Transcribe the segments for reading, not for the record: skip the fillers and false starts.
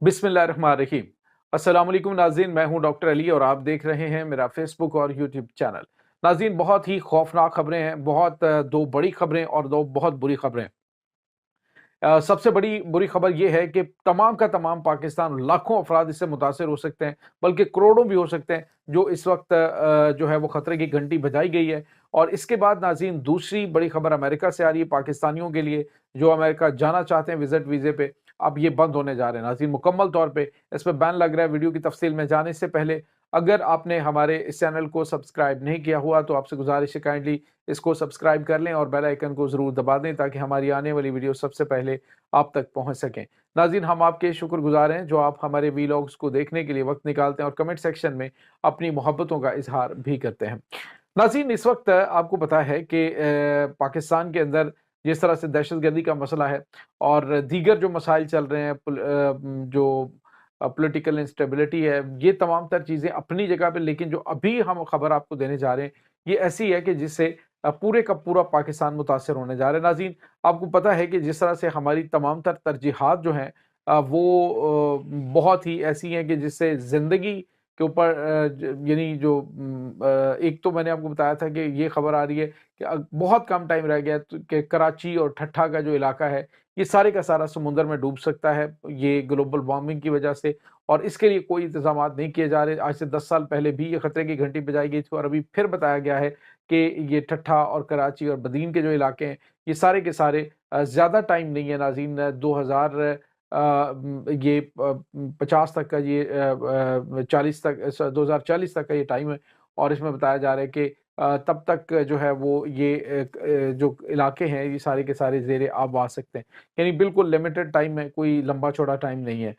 बिस्मिल्लाहिर्रहमानिर्रहीम। अस्सलाम वालेकुम नाज़रीन, मैं हूं डॉक्टर अली और आप देख रहे हैं मेरा फेसबुक और यूट्यूब चैनल। नाज़रीन, बहुत ही खौफनाक खबरें हैं, दो बड़ी खबरें और दो बहुत बुरी खबरें। सबसे बड़ी बुरी खबर ये है कि तमाम का तमाम पाकिस्तान, लाखों अफराद इससे मुतासिर हो सकते हैं, बल्कि करोड़ों भी हो सकते हैं, जो इस वक्त जो है वो खतरे की घंटी बजाई गई है। और इसके बाद नाज़रीन, दूसरी बड़ी खबर अमेरिका से आ रही है पाकिस्तानियों के लिए, जो अमेरिका जाना चाहते हैं विजिट वीज़े पे। अब ये बंद होने जा रहे हैं नाज़रीन, मुकम्मल तौर पे इस पे बैन लग रहा है। वीडियो की तफसील में जाने से पहले अगर आपने हमारे इस चैनल को सब्सक्राइब नहीं किया हुआ तो आपसे गुजारिश है, काइंडली इसको सब्सक्राइब कर लें और बेल आइकन को ज़रूर दबा दें, ताकि हमारी आने वाली वीडियो सबसे पहले आप तक पहुंच सकें। नाज़रीन, हम आपके शुक्रगुजार हैं जो आप हमारे वीलॉग्स को देखने के लिए वक्त निकालते हैं और कमेंट सेक्शन में अपनी मोहब्बतों का इजहार भी करते हैं। नाज़रीन, इस वक्त आपको पता है कि पाकिस्तान के अंदर जिस तरह से दहशतगर्दी का मसला है और दीगर जो मसाइल चल रहे हैं, जो पॉलिटिकल इंस्टेबिलिटी है, ये तमाम तर चीज़ें अपनी जगह पे, लेकिन जो अभी हम खबर आपको देने जा रहे हैं, ये ऐसी है कि जिससे पूरे का पूरा पाकिस्तान मुतासर होने जा रहा है। नाज़रीन, आपको पता है कि जिस तरह से हमारी तमाम तर तरजीहात जो हैं बहुत ही ऐसी हैं कि जिससे ज़िंदगी के ऊपर यानी जो एक तो मैंने आपको बताया था कि ये खबर आ रही है कि बहुत कम टाइम रह गया है कि कराची और ठट्ठा का जो इलाका है, ये सारे का सारा समुंदर में डूब सकता है, ये ग्लोबल वार्मिंग की वजह से। और इसके लिए कोई इंतजामात नहीं किए जा रहे। आज से 10 साल पहले भी ये खतरे की घंटी बजाई गई थी और अभी फिर बताया गया है कि ये ठट्ठा और कराची और बदीन के जो इलाके हैं, ये सारे के सारे ज़्यादा टाइम नहीं है नाज़रीन, 2000 ये 50 तक का, ये 40 तक, 2040 तक का ये टाइम है। और इसमें बताया जा रहा है कि तब तक जो है वो ये जो इलाके हैं, ये सारे के सारे ज़ेरे आब आ सकते हैं। यानी बिल्कुल लिमिटेड टाइम है, कोई लंबा चौड़ा टाइम नहीं है।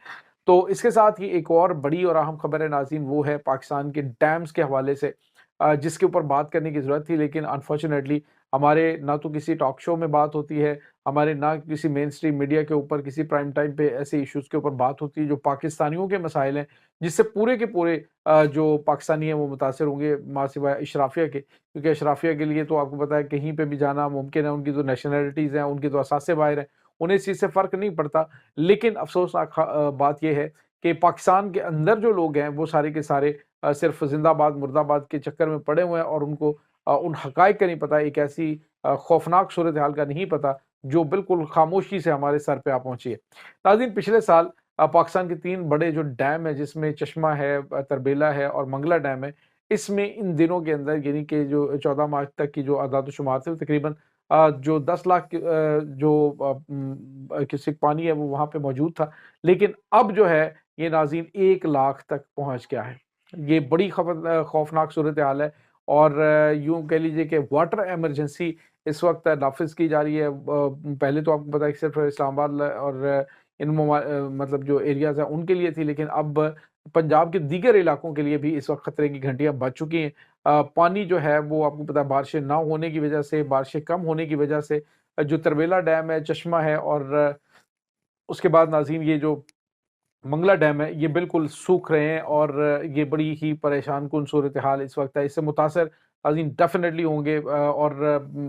तो इसके साथ ही एक और बड़ी और अहम खबर है नाज़रीन, वो है पाकिस्तान के डैम्स के हवाले से, जिसके ऊपर बात करने की ज़रूरत थी, लेकिन अनफॉर्चुनेटली हमारे ना तो किसी टॉक शो में बात होती है, हमारे ना किसी मेन स्ट्रीम मीडिया के ऊपर किसी प्राइम टाइम पे ऐसे इश्यूज़ के ऊपर बात होती है जो पाकिस्तानियों के मसाइल हैं, जिससे पूरे के पूरे जो पाकिस्तानी हैं वो मुतासिर होंगे, माँ सिवाय अशराफिया के। क्योंकि अशराफिया के लिए तो आपको पता है कहीं पे भी जाना मुमकिन है, उनकी जो नेशनैलिटीज़ हैं, उनके तो असासे बाहर हैं, उन्हें इस चीज़ से फ़र्क नहीं पड़ता। लेकिन अफ़सोसनाक बात ये है कि पाकिस्तान के अंदर जो लोग हैं, वो सारे के सारे सिर्फ़ ज़िंदाबाद मुर्दाबाद के चक्कर में पड़े हुए हैं और उनको उन हक़ाइक़ का नहीं पता, एक ऐसी खौफ़नाक सूरत हाल का नहीं पता, जो बिल्कुल खामोशी से हमारे सर पे आ पहुँची है। नाज़रीन, पिछले साल पाकिस्तान के 3 बड़े जो डैम हैं, जिसमें चश्मा है, तरबेला है और मंगला डैम है, इसमें इन दिनों के अंदर यानी कि जो 14 मार्च तक की जो आदाद-ओ-शुमार थे, तकरीबन जो 10 लाख क्यूसेक पानी है वो वहाँ पे मौजूद था। लेकिन अब जो है ये नाज़रीन 1 लाख तक पहुँच गया है। ये बड़ी खौफ़नाक सूरत हाल है और यूँ कह लीजिए कि वाटर इमरजेंसी इस वक़्त नाफ़िज़ की जा रही है। पहले तो आपको पता है कि सिर्फ़ इस्लामाबाद और मतलब जो एरियाज़ हैं उनके लिए थी, लेकिन अब पंजाब के दीगर इलाकों के लिए भी इस वक़्त खतरे की घंटियाँ बज चुकी हैं। पानी जो है वो आपको पता है बारिशें ना होने की वजह से, बारिशें कम होने की वजह से जो तरबेला डैम है, चश्मा है और उसके बाद नाज़रीन ये जो मंगला डैम है, ये बिल्कुल सूख रहे हैं और ये बड़ी ही परेशान-कुन सूरत-ए-हाल इस वक़्त है। इससे मुतासिर नाज़रीन डेफ़िनेटली होंगे और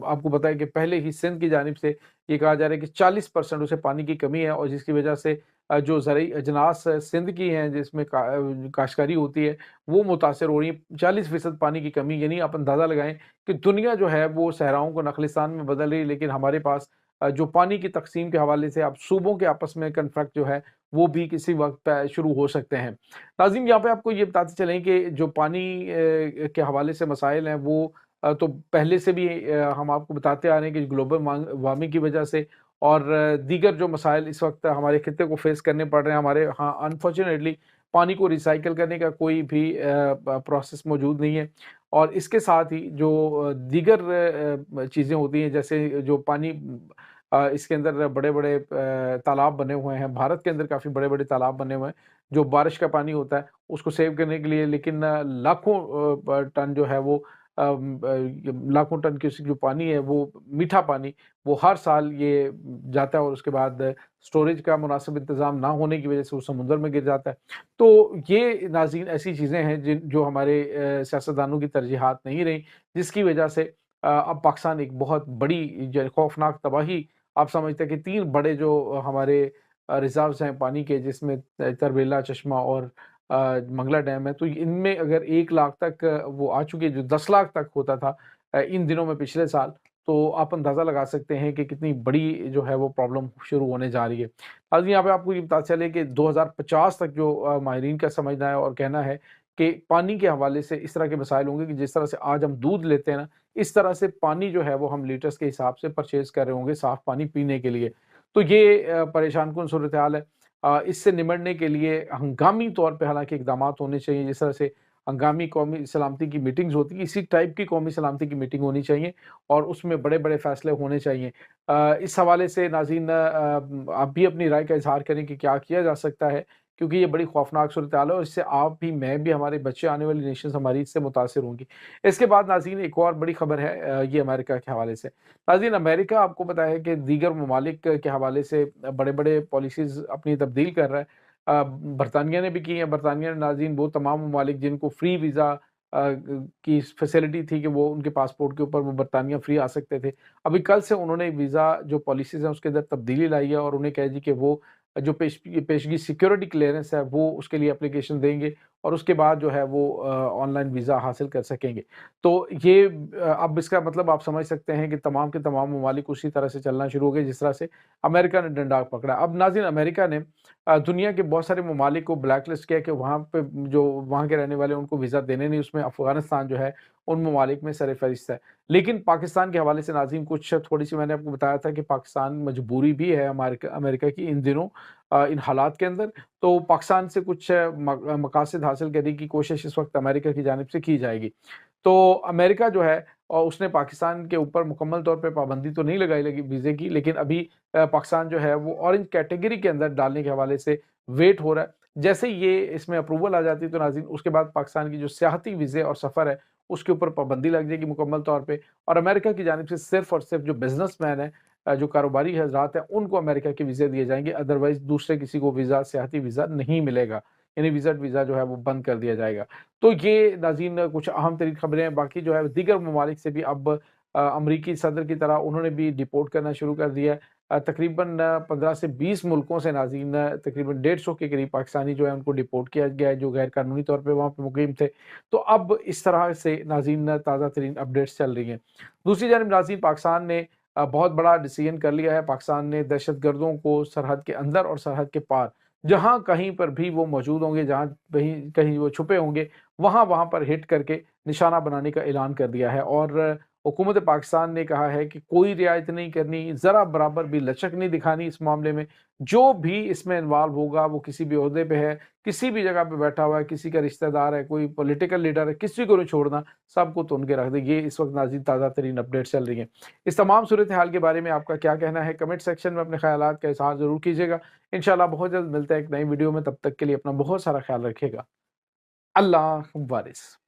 आपको पता है कि पहले ही सिंध की जानिब से ये कहा जा रहा है कि 40% उसे पानी की कमी है और जिसकी वजह से जो ज़रई अजनास सिंध की हैं, जिसमें काश्तकारी होती है, वो मुतासिर हो रही हैं। 40% पानी की कमी, यानी आप अंदाज़ा लगाएँ कि दुनिया जो है वो सहराओं को नखलिस्तान में बदल रही है, लेकिन हमारे पास जो पानी की तक़सीम के हवाले से अब सूबों के आपस में कॉन्फ्लिक्ट जो है वो भी किसी वक़्त शुरू हो सकते हैं। नाज़रीन, यहाँ पे आपको ये बताते चलें कि जो पानी के हवाले से मसाइल हैं वो तो पहले से भी हम आपको बताते आ रहे हैं कि ग्लोबल वार्मिंग की वजह से और दीगर जो मसाइल इस वक़्त हमारे खित्ते को फ़ेस करने पड़ रहे हैं, हमारे यहाँ अनफॉर्चुनेटली पानी को रिसाइकिल करने का कोई भी प्रोसेस मौजूद नहीं है। और इसके साथ ही जो दीगर चीज़ें होती हैं, जैसे जो पानी इसके अंदर बड़े-बड़े तालाब बने हुए हैं। भारत के अंदर काफ़ी बड़े-बड़े तालाब बने हुए हैं, जो बारिश का पानी होता है, उसको सेव करने के लिए, लेकिन लाखों टन जो है वो लाखों टन क्यूसेक जो पानी है, वो मीठा पानी, वो हर साल ये जाता है और उसके बाद स्टोरेज का मुनासिब इंतज़ाम ना होने की वजह से वो समुद्र में गिर जाता है। तो ये नाज़रीन ऐसी चीज़ें हैं जो हमारे सियासतदानों की तरजीहात नहीं रहीं, जिसकी वजह से अब पाकिस्तान एक बहुत बड़ी खौफ़नाक तबाही, आप समझते हैं कि 3 बड़े जो हमारे ریزروز ہیں پانی کے، جس میں تربیلا چشمہ اور منگلا ڈیم ہے، تو ان میں اگر 1 لاکھ تک وہ آ چکے، جو 10 لاکھ تک ہوتا تھا ان دنوں میں پچھلے سال، تو آپ اندازہ لگا سکتے ہیں کہ کتنی بڑی جو ہے وہ پرابلم شروع ہونے جا رہی ہے۔ آج یہاں پہ آپ کو یہ پتا چلے کہ 2050 تک جو ماہرین کا سمجھنا ہے اور کہنا ہے کہ پانی کے حوالے سے اس طرح کے مسائل ہوں گے کہ جس طرح سے آج ہم دودھ لیتے ہیں نا، اس طرح سے پانی جو ہے وہ ہم لیٹرز کے حساب سے پرچیز کر رہے ہوں گے صاف پانی پینے کے لیے۔ تو یہ پریشان کن صورتحال ہے۔ اس سے نمٹنے کے لیے ہنگامی طور پہ حالانکہ اقدامات ہونے چاہیے، جس طرح سے ہنگامی قومی سلامتی کی میٹنگز ہوتی ہیں، اسی ٹائپ کی قومی سلامتی کی میٹنگ ہونی چاہیے اور اس میں بڑے بڑے فیصلے ہونے چاہیے۔ اس حوالے سے ناظرین آپ بھی اپنی رائے کا اظہار کریں کہ کیا کیا جا سکتا ہے، کیونکہ یہ بڑی خوفناک صورتحال ہے اور اس سے آپ بھی، میں بھی، ہمارے بچے، آنے والی نیشنز ہماری اس سے متاثر ہوں گی۔ اس کے بعد ناظرین ایک اور بڑی خبر ہے، یہ امریکہ کے حوالے سے۔ ناظرین امریکہ آپ کو پتا ہے کہ دیگر ممالک کے حوالے سے بڑے بڑے پالیسیز اپنی تبدیل کر رہا ہے۔ برطانیہ نے بھی کی ہیں۔ برطانیہ نے ناظرین وہ تمام ممالک جن کو فری ویزا کی فیسلٹی تھی کہ وہ ان کے پاسپورٹ کے اوپر وہ برطانیہ فری آ سکتے تھے، ابھی کل سے انہوں نے ویزا جو پالیسیز ہیں اس کے اندر تبدیلی لائی ہے اور انہیں کہہ دی کہ وہ جو پیشگی سیکیورٹی کلیئرنس ہے وہ اس کے لیے اپلیکیشن دیں گے اور اس کے بعد جو ہے وہ آن لائن ویزا حاصل کر سکیں گے۔ تو یہ اب اس کا مطلب آپ سمجھ سکتے ہیں کہ تمام کے تمام ممالک اسی طرح سے چلنا شروع ہو گئے جس طرح سے امریکہ نے ڈنڈا پکڑا۔ اب ناظرین امریکہ نے دنیا کے بہت سارے ممالک کو بلیک لسٹ کیا کہ وہاں پہ جو وہاں کے رہنے والے ان کو ویزا دینے نہیں، اس میں افغانستان جو ہے ان ممالک میں سر فہرست ہے۔ لیکن پاکستان کے حوالے سے ناظرین کچھ تھوڑی سی میں نے آپ کو بتایا تھا کہ پاکستان مجبوری بھی ہے امریکہ کی ان دنوں ان حالات کے اندر، تو پاکستان سے کچھ مقاصد حاصل کرنے کی کوشش اس وقت امریکہ کی جانب سے کی جائے گی۔ تو امریکہ جو ہے اور اس نے پاکستان کے اوپر مکمل طور پہ پابندی تو نہیں لگائی ویزے کی، لیکن ابھی پاکستان جو ہے وہ اورنج کیٹیگری کے اندر ڈالنے کے حوالے سے ویٹ ہو رہا ہے۔ جیسے یہ اس میں اپروول آ جاتی ہے تو ناظرین اس کے بعد پاکستان کی جو سیاحتی ویزے اور سفر ہے اس کے اوپر پابندی لگ جائے گی مکمل طور پہ، اور امریکہ کی جانب سے صرف اور صرف جو بزنس مین ہیں، جو کاروباری حضرات ہیں، ان کو امریکہ کے ویزے دیے جائیں گے، ادروائز دوسرے کسی کو ویزا، سیاحتی ویزا نہیں ملے گا، یعنی وزٹ ویزا جو ہے وہ بند کر دیا جائے گا۔ تو یہ ناظرین کچھ اہم ترین خبریں ہیں۔ باقی جو ہے دیگر ممالک سے بھی اب امریکی صدر کی طرح انہوں نے بھی ڈیپورٹ کرنا شروع کر دیا ہے۔ تقریباً 15 سے 20 ملکوں سے ناظرین تقریباً 150 کے قریب پاکستانی جو ہے ان کو ڈیپورٹ کیا گیا ہے جو غیر قانونی طور پہ وہاں پہ مقیم تھے۔ تو اب اس طرح سے ناظرین تازہ ترین اپڈیٹس چل رہی ہیں۔ دوسری جانب ناظرین پاکستان نے بہت بڑا ڈیسیژن کر لیا ہے۔ پاکستان نے دہشت گردوں کو سرحد کے اندر اور سرحد کے پار جہاں کہیں پر بھی وہ موجود ہوں گے، جہاں کہیں وہ چھپے ہوں گے، وہاں پر ہٹ کر کے نشانہ بنانے کا اعلان کر دیا ہے، اور حکومت پاکستان نے کہا ہے کہ کوئی رعایت نہیں کرنی، ذرا برابر بھی لچک نہیں دکھانی اس معاملے میں۔ جو بھی اس میں انوالو ہوگا وہ کسی بھی عہدے پہ ہے، کسی بھی جگہ پہ بیٹھا ہوا ہے، کسی کا رشتہ دار ہے، کوئی پولیٹیکل لیڈر ہے، کسی کو نہیں چھوڑنا، سب کو تن کے رکھ دے۔ یہ اس وقت ناظرین تازہ ترین اپڈیٹ چل رہی ہیں۔ اس تمام صورتحال کے بارے میں آپ کا کیا کہنا ہے؟ کمنٹ سیکشن میں اپنے خیالات کا اظہار ضرور کیجیے گا۔ انشاءاللہ بہت جلد ملتے ہیں ایک نئی ویڈیو میں، تب تک کے لیے اپنا بہت سارا خیال رکھیے گا۔ اللہ حافظ۔